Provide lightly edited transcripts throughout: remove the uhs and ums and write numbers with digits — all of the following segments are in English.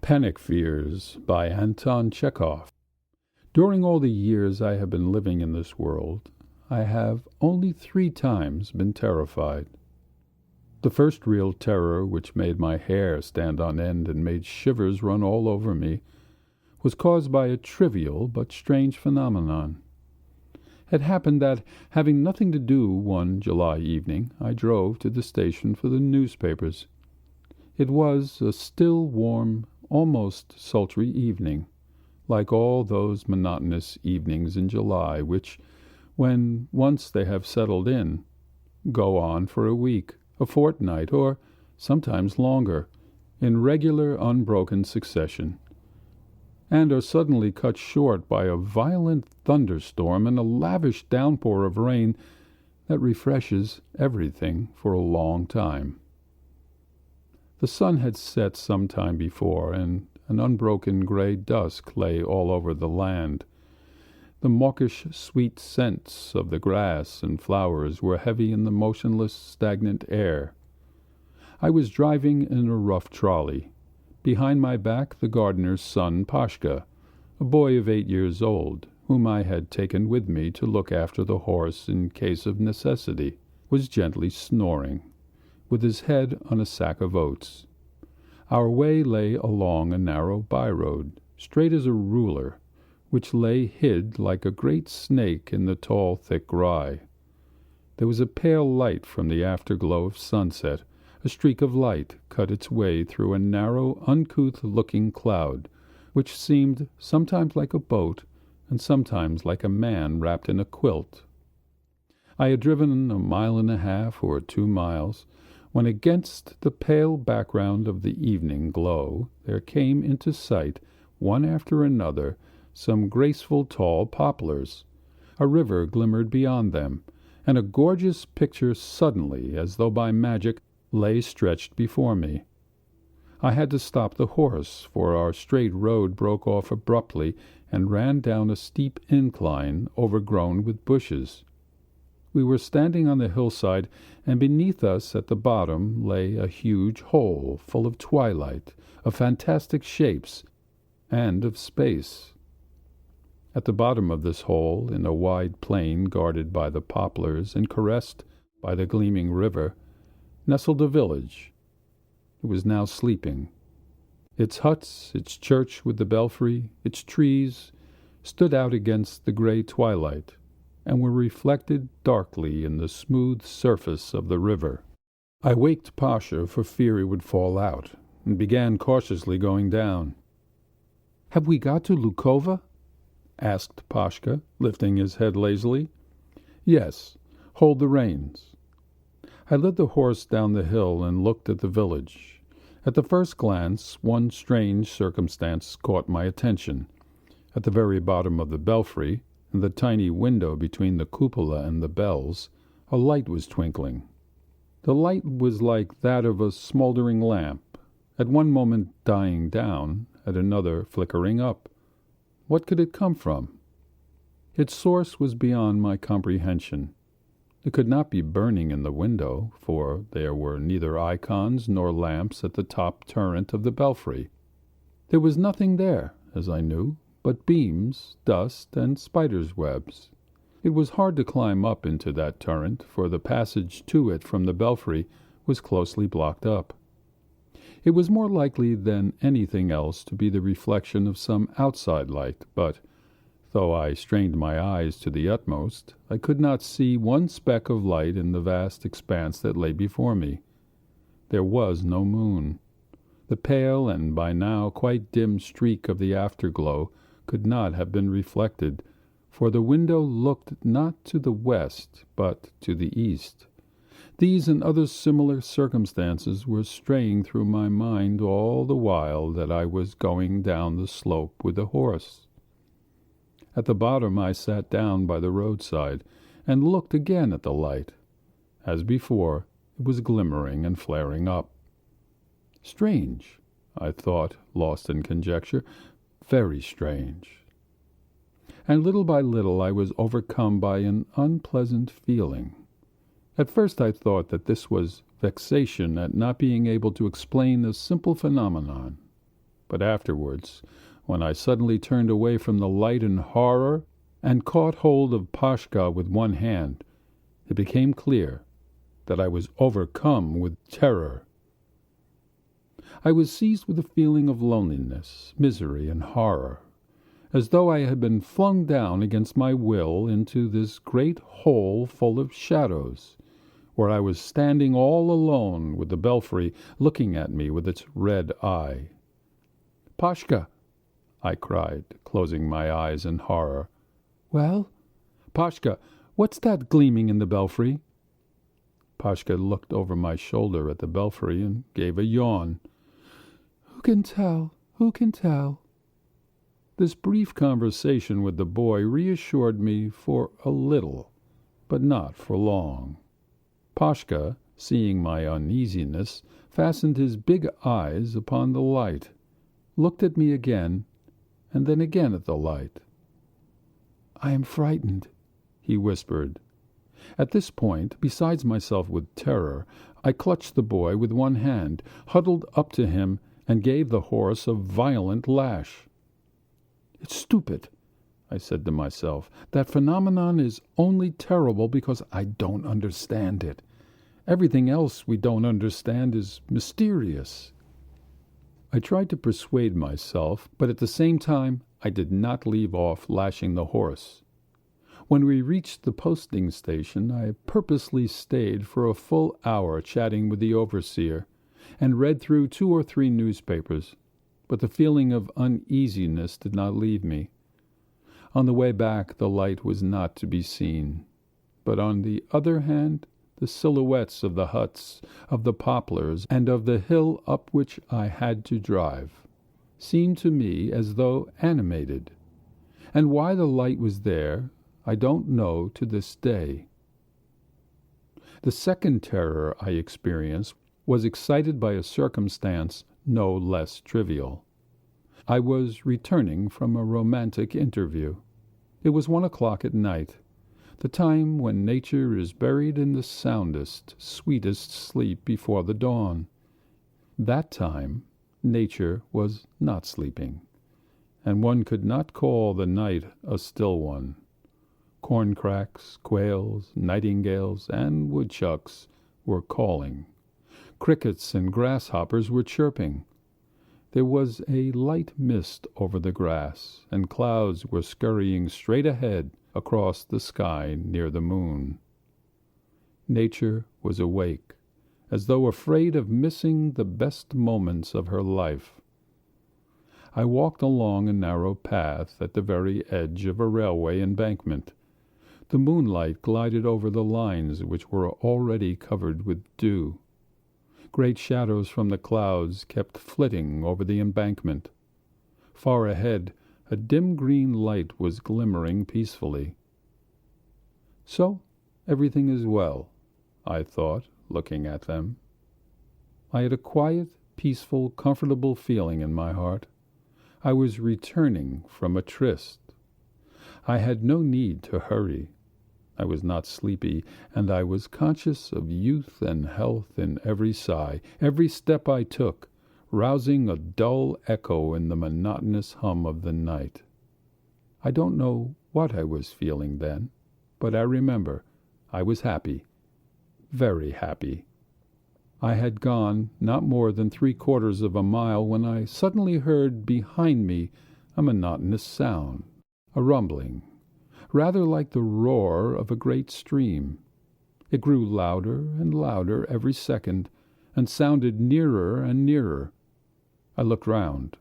Panic Fears by Anton Chekhov. During all the years I have been living in this world, I have only 3 times been terrified. The first real terror, which made my hair stand on end and made shivers run all over me, was caused by a trivial but strange phenomenon. It happened that, having nothing to do one July evening, I drove to the station for the newspapers. It was a still, warm, almost sultry evening, like all those monotonous evenings in July which, when once they have settled in, go on for a week, a fortnight, or sometimes longer, in regular unbroken succession, and are suddenly cut short by a violent thunderstorm and a lavish downpour of rain that refreshes everything for a long time. The sun had set some time before, and an unbroken grey dusk lay all over the land. The mawkish sweet scents of the grass and flowers were heavy in the motionless, stagnant air. I was driving in a rough trolley. Behind my back the gardener's son Pashka, a boy of 8 years old, whom I had taken with me to look after the horse in case of necessity, was gently snoring, with his head on a sack of oats. Our way lay along a narrow by-road, straight as a ruler, which lay hid like a great snake in the tall, thick rye. There was a pale light from the afterglow of sunset. A streak of light cut its way through a narrow, uncouth-looking cloud, which seemed sometimes like a boat and sometimes like a man wrapped in a quilt. I had driven 1.5 miles or 2 miles, when against the pale background of the evening glow there came into sight, one after another, some graceful tall poplars. A river glimmered beyond them, and a gorgeous picture suddenly, as though by magic, lay stretched before me. I had to stop the horse, for our straight road broke off abruptly and ran down a steep incline overgrown with bushes. We were standing on the hillside, and beneath us at the bottom lay a huge hole full of twilight, of fantastic shapes, and of space. At the bottom of this hole, in a wide plain guarded by the poplars and caressed by the gleaming river, nestled a village. It was now sleeping. Its huts, its church with the belfry, its trees, stood out against the grey twilight, and were reflected darkly in the smooth surface of the river. I waked Pasha for fear he would fall out, and began cautiously going down. "Have we got to Lukova?" asked Pashka, lifting his head lazily. "Yes. Hold the reins." I led the horse down the hill and looked at the village. At the first glance, one strange circumstance caught my attention. At the very bottom of the belfry, in the tiny window between the cupola and the bells, a light was twinkling. The light was like that of a smouldering lamp, at one moment dying down, at another flickering up. What could it come from? Its source was beyond my comprehension. It could not be burning in the window, for there were neither icons nor lamps at the top turret of the belfry. There was nothing there, as I knew, but beams, dust, and spiders' webs. It was hard to climb up into that turret, for the passage to it from the belfry was closely blocked up. It was more likely than anything else to be the reflection of some outside light, but, though I strained my eyes to the utmost, I could not see one speck of light in the vast expanse that lay before me. There was no moon. The pale and by now quite dim streak of the afterglow could not have been reflected, for the window looked not to the west but to the east. These and other similar circumstances were straying through my mind all the while that I was going down the slope with the horse. At the bottom I sat down by the roadside and looked again at the light. As before, it was glimmering and flaring up. Strange, I thought, lost in conjecture, very strange. And little by little I was overcome by an unpleasant feeling. At first I thought that this was vexation at not being able to explain a simple phenomenon, But afterwards, when I suddenly turned away from the light in horror and caught hold of Pashka with one hand, it became clear that I was overcome with terror. I was seized with a feeling of loneliness, misery, and horror, as though I had been flung down against my will into this great hole full of shadows, where I was standing all alone with the belfry looking at me with its red eye. "Pashka!" I cried, closing my eyes in horror. "Well? Pashka, what's that gleaming in the belfry?" Pashka looked over my shoulder at the belfry and gave a yawn. "Who can tell? Who can tell?" This brief conversation with the boy reassured me for a little, but not for long. Pashka, seeing my uneasiness, fastened his big eyes upon the light, looked at me again, and then again at the light. "I am frightened," he whispered. At this point, besides myself with terror, I clutched the boy with one hand, huddled up to him, and gave the horse a violent lash. "It's stupid," I said to myself. "That phenomenon is only terrible because I don't understand it. Everything else we don't understand is mysterious." I tried to persuade myself, but at the same time I did not leave off lashing the horse. When we reached the posting station, I purposely stayed for a full hour chatting with the overseer, and read through 2 or 3 newspapers, but the feeling of uneasiness did not leave me. On the way back the light was not to be seen, but on the other hand the silhouettes of the huts, of the poplars, and of the hill up which I had to drive, seemed to me as though animated, and why the light was there I don't know to this day. The second terror I experienced was excited by a circumstance no less trivial. I was returning from a romantic interview. It was 1 o'clock at night, the time when nature is buried in the soundest, sweetest sleep before the dawn. That time nature was not sleeping, and one could not call the night a still one. Corncracks, quails, nightingales, and woodchucks were calling. Crickets and grasshoppers were chirping. There was a light mist over the grass, and clouds were scurrying straight ahead across the sky near the moon. Nature was awake, as though afraid of missing the best moments of her life. I walked along a narrow path at the very edge of a railway embankment. The moonlight glided over the lines which were already covered with dew. Great shadows from the clouds kept flitting over the embankment. Far ahead, a dim green light was glimmering peacefully. "So everything is well," I thought, looking at them. I had a quiet, peaceful, comfortable feeling in my heart. I was returning from a tryst. I had no need to hurry. I was not sleepy, and I was conscious of youth and health in every sigh, every step I took, rousing a dull echo in the monotonous hum of the night. I don't know what I was feeling then, but I remember I was happy, very happy. I had gone not more than 3/4 of a mile when I suddenly heard behind me a monotonous sound, a rumbling, rather like the roar of a great stream. It grew louder and louder every second, and sounded nearer and nearer. I looked round.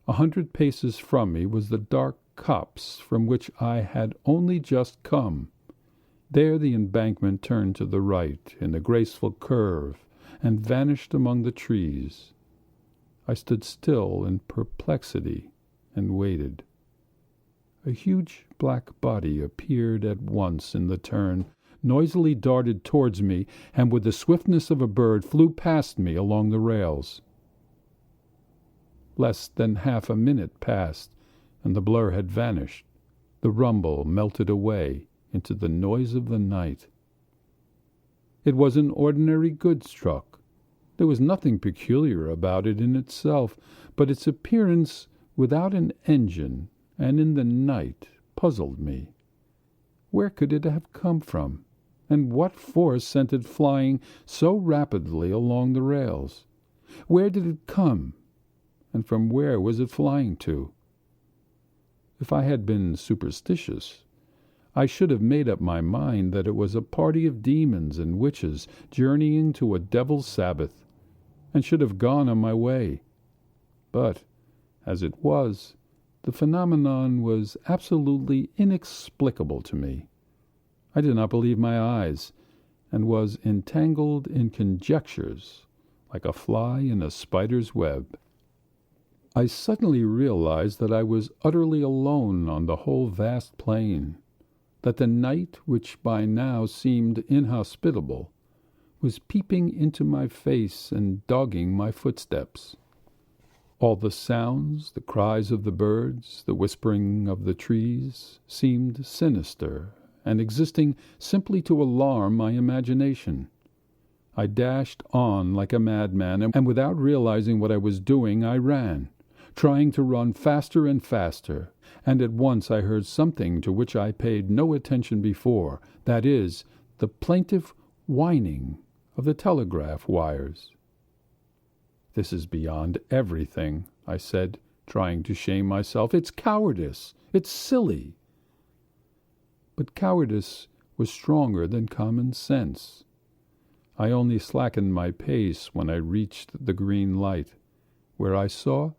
100 paces from me was the dark copse from which I had only just come. There the embankment turned to the right in a graceful curve and vanished among the trees. I stood still in perplexity and waited. A huge black body appeared at once in the turn, noisily darted towards me, and with the swiftness of a bird flew past me along the rails. Less than half a minute passed, and the blur had vanished. The rumble melted away into the noise of the night. It was an ordinary goods truck. There was nothing peculiar about it in itself, but its appearance without an engine and in the night puzzled me. Where could it have come from, and what force sent it flying so rapidly along the rails? Where did it come, and from where was it flying to? If I had been superstitious, I should have made up my mind that it was a party of demons and witches journeying to a devil's Sabbath, and should have gone on my way. But, as it was, the phenomenon was absolutely inexplicable to me. I did not believe my eyes, and was entangled in conjectures like a fly in a spider's web. I suddenly realized that I was utterly alone on the whole vast plain, that the night, which by now seemed inhospitable, was peeping into my face and dogging my footsteps. All the sounds, the cries of the birds, the whispering of the trees, seemed sinister and existing simply to alarm my imagination. I dashed on like a madman, and without realizing what I was doing, I ran, trying to run faster and faster, and at once I heard something to which I paid no attention before, that is, the plaintive whining of the telegraph wires. "This is beyond everything," I said, trying to shame myself. "It's cowardice. It's silly." But cowardice was stronger than common sense. I only slackened my pace when I reached the green light, where I saw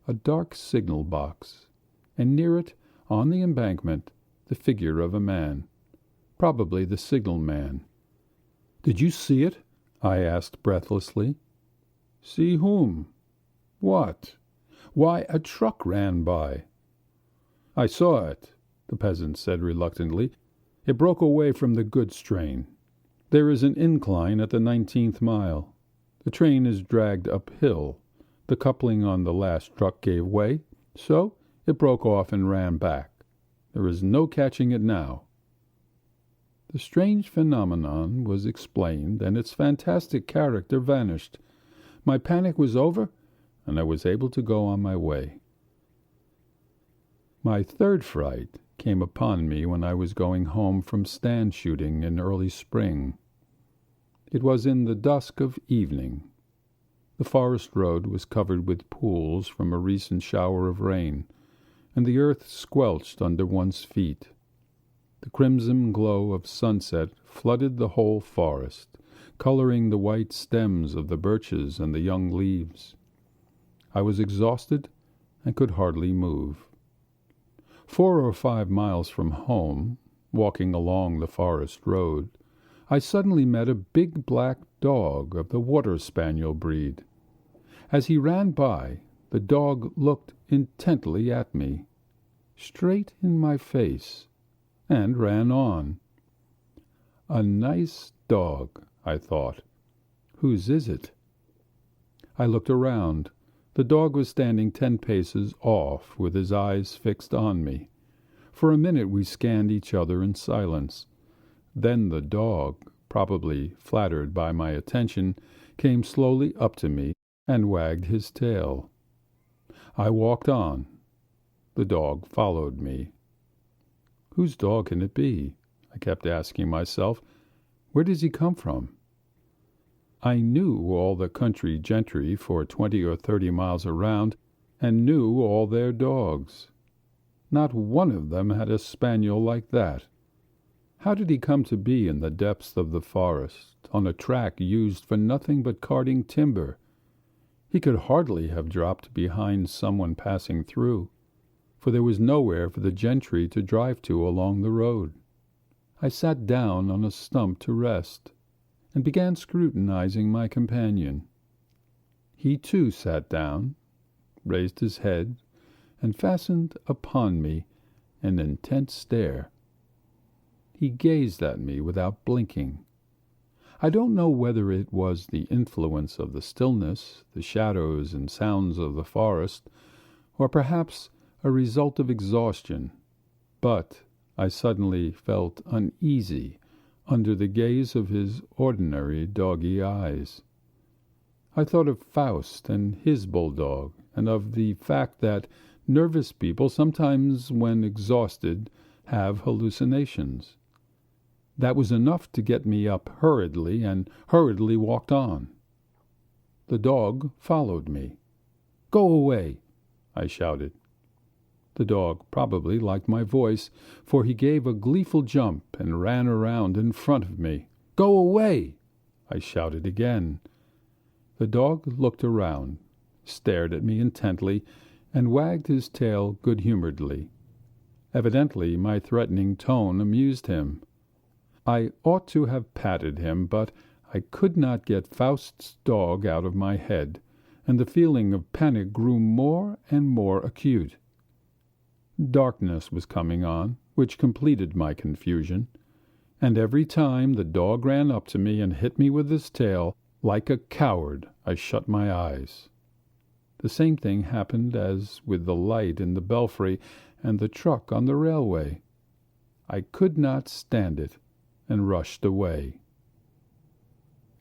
a dark signal box, and near it, on the embankment, the figure of a man, probably the signal man. "Did you see it?" I asked breathlessly. "See whom? What?" "Why, a truck ran by." "I saw it," the peasant said reluctantly. "It broke away from the goods train. There is an incline at the 19th mile. The train is dragged uphill. The coupling on the last truck gave way, so it broke off and ran back. There is no catching it now." The strange phenomenon was explained, and its fantastic character vanished. My panic was over, and I was able to go on my way. My third fright came upon me when I was going home from stand shooting in early spring. It was in the dusk of evening. The forest road was covered with pools from a recent shower of rain, and the earth squelched under one's feet. The crimson glow of sunset flooded the whole forest, coloring the white stems of the birches and the young leaves. I was exhausted and could hardly move. 4 or 5 miles from home, walking along the forest road, I suddenly met a big black dog of the water spaniel breed. As he ran by, the dog looked intently at me, straight in my face, and ran on. "A nice dog," I thought. "Whose is it?" I looked around. The dog was standing 10 paces off with his eyes fixed on me. For a minute we scanned each other in silence. Then the dog, probably flattered by my attention, came slowly up to me and wagged his tail. I walked on. The dog followed me. Whose dog can it be? I kept asking myself. Where does he come from? I knew all the country gentry for 20 or 30 miles around, and knew all their dogs. Not one of them had a spaniel like that. How did he come to be in the depths of the forest, on a track used for nothing but carting timber? He could hardly have dropped behind someone passing through, for there was nowhere for the gentry to drive to along the road. I sat down on a stump to rest, and began scrutinizing my companion. He too sat down, raised his head, and fastened upon me an intent stare. He gazed at me without blinking. I don't know whether it was the influence of the stillness, the shadows and sounds of the forest, or perhaps a result of exhaustion, but I suddenly felt uneasy under the gaze of his ordinary doggy eyes. I thought of Faust and his bulldog, and of the fact that nervous people sometimes, when exhausted, have hallucinations. That was enough to get me up hurriedly, and hurriedly walked on. The dog followed me. "Go away!" I shouted. The dog probably liked my voice, for he gave a gleeful jump and ran around in front of me. "Go away!" I shouted again. The dog looked around, stared at me intently, and wagged his tail good-humouredly. Evidently my threatening tone amused him. I ought to have patted him, but I could not get Faust's dog out of my head, and the feeling of panic grew more and more acute. Darkness was coming on, which completed my confusion, and every time the dog ran up to me and hit me with his tail, like a coward I shut my eyes. The same thing happened as with the light in the belfry and the truck on the railway. I could not stand it, and rushed away.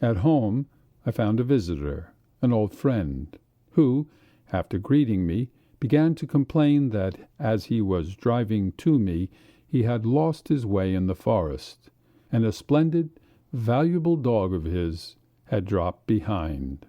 At home I found a visitor, an old friend, who, after greeting me, began to complain that as he was driving to me he had lost his way in the forest, and a splendid, valuable dog of his had dropped behind.